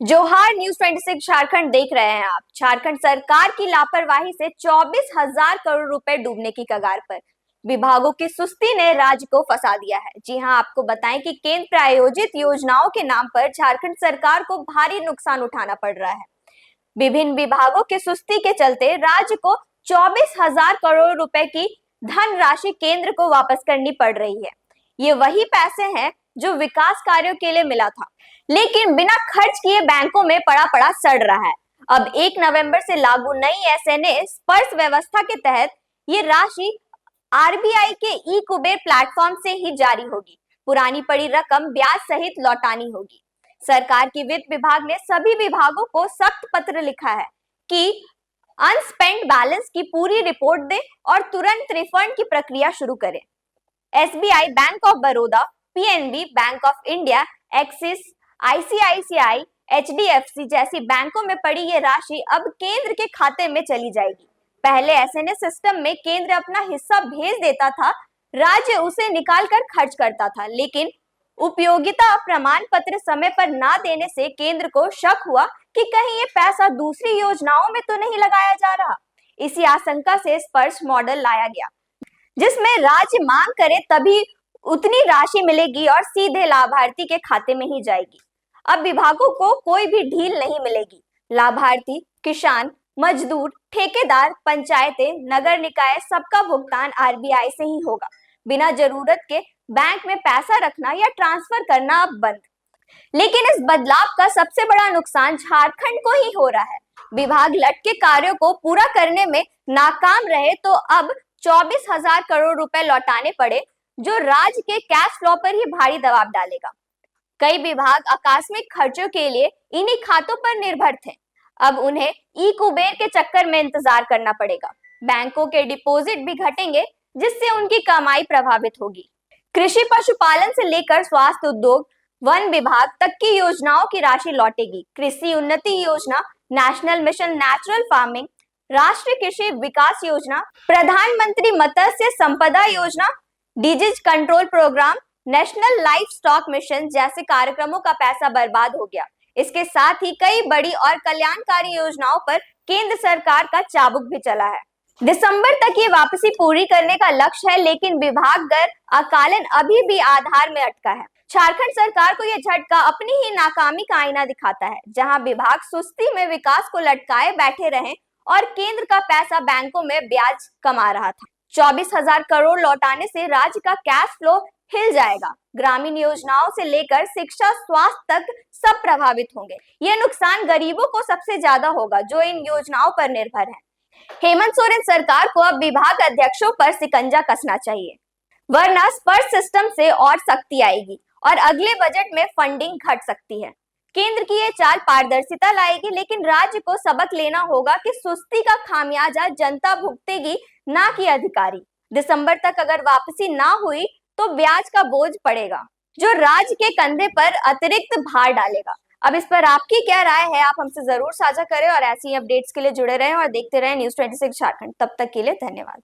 जोहार न्यूज 26 झारखंड देख रहे हैं आप। झारखंड सरकार की लापरवाही से 24,000 करोड़ रुपए डूबने की कगार पर। विभागों की सुस्ती ने राज्य को फंसा दिया है। जी हां, आपको बताएं कि केंद्र प्रायोजित योजनाओं के नाम पर झारखंड सरकार को भारी नुकसान उठाना पड़ रहा है। विभिन्न विभागों की सुस्ती के चलते राज्य को 24,000 करोड़ रुपए की धनराशि केंद्र को वापस करनी पड़ रही है। ये वही पैसे हैं जो विकास कार्यों के लिए मिला था, लेकिन बिना खर्च किए बैंकों में पड़ा पड़ा सड़ रहा है। अब 1 नवंबर से लागू नई एसएनए स्पर्श व्यवस्था के तहत ये राशि आरबीआई के ई कुबेर प्लेटफॉर्म से ही जारी होगी। पुरानी पड़ी रकम ब्याज सहित लौटानी होगी। सरकार की वित्त विभाग ने सभी विभागों को सख्त पत्र लिखा है कि अनस्पेंड बैलेंस की पूरी रिपोर्ट दें और तुरंत रिफंड की प्रक्रिया शुरू करें। SBI, bank of Baroda, PNB, bank of India, axis, ICICI, HDFC जैसी बैंकों में पड़ी ये राशि अब केंद्र के खाते में चली जाएगी। पहले एसएनए सिस्टम में केंद्र अपना हिस्सा भेज देता था, राज्य उसे निकालकर खर्च करता था, लेकिन उपयोगिता प्रमाण पत्र समय पर ना देने से केंद्र को शक हुआ कि कहीं ये पैसा दूसरी योजनाओं में तो नहीं लगाया जा रहा। इसी आशंका से स्पर्श मॉडल लाया गया, जिसमें राज्य मांग करे तभी उतनी राशि मिलेगी और सीधे लाभार्थी के खाते में ही जाएगी। अब विभागों को कोई भी ढील नहीं मिलेगी। लाभार्थी, किसान, मजदूर, ठेकेदार, पंचायतें, नगर निकाय सबका भुगतान आरबीआई से ही होगा। बिना जरूरत के बैंक में पैसा रखना या ट्रांसफर करना अब बंद। लेकिन इस बदलाव का सबसे बड़ा नुकसान झारखंड को ही हो रहा है। विभाग लटके कार्यों को पूरा करने में नाकाम रहे तो अब 24,000 करोड़ रुपए लौटाने पड़े, जो राज्य के कैश फ्लो पर ही भारी दबाव डालेगा। कई विभाग आकस्मिक खर्चों के लिए इन्हीं खातों पर निर्भर थे। अब उन्हें ई कुबेर के चक्कर में इंतजार करना पड़ेगा। बैंकों के डिपॉजिट भी घटेंगे, जिससे उनकी कमाई प्रभावित होगी। कृषि पशुपालन से लेकर स्वास्थ्य, उद्योग, वन विभाग तक की योजनाओं की राशि लौटेगी। कृषि उन्नति योजना, नेशनल मिशन नेचुरल फार्मिंग, राष्ट्रीय कृषि विकास योजना, प्रधानमंत्री मत्स्य संपदा योजना, disease control programme, national livestock mission जैसे कार्यक्रमों का पैसा बर्बाद हो गया। इसके साथ ही कई बड़ी और कल्याणकारी योजनाओं पर केंद्र सरकार का चाबुक भी चला है। दिसंबर तक ये वापसी पूरी करने का लक्ष्य है, लेकिन विभागगत अकालन अभी भी आधार में अटका है। झारखंड सरकार को यह झटका अपनी ही नाकामी का आईना दिखाता है, जहां विभाग सुस्ती में विकास को लटकाए बैठे रहे और केंद्र का पैसा बैंकों में ब्याज कमा रहा था। 24,000 करोड़ लौटाने से राज्य का कैश फ्लो हिल जाएगा। ग्रामीण योजनाओं से लेकर शिक्षा, स्वास्थ्य तक सब प्रभावित होंगे। यह नुकसान गरीबों को सबसे ज्यादा होगा, जो इन योजनाओं पर निर्भर हैं। हेमंत सोरेन सरकार को अब विभाग अध्यक्षों पर शिकंजा कसना चाहिए, वरना स्पर्श सिस्टम से और सख्ती आएगी और अगले बजट में फंडिंग घट सकती है। केंद्र की ये चाल पारदर्शिता लाएगी, लेकिन राज्य को सबक लेना होगा कि सुस्ती का खामियाजा जनता भुगतेगी, ना कि अधिकारी। दिसंबर तक अगर वापसी ना हुई तो ब्याज का बोझ पड़ेगा, जो राज्य के कंधे पर अतिरिक्त भार डालेगा। अब इस पर आपकी क्या राय है, आप हमसे जरूर साझा करें और ऐसी अपडेट्स के लिए जुड़े रहें और देखते रहें न्यूज़ 26 झारखंड। तब तक के लिए धन्यवाद।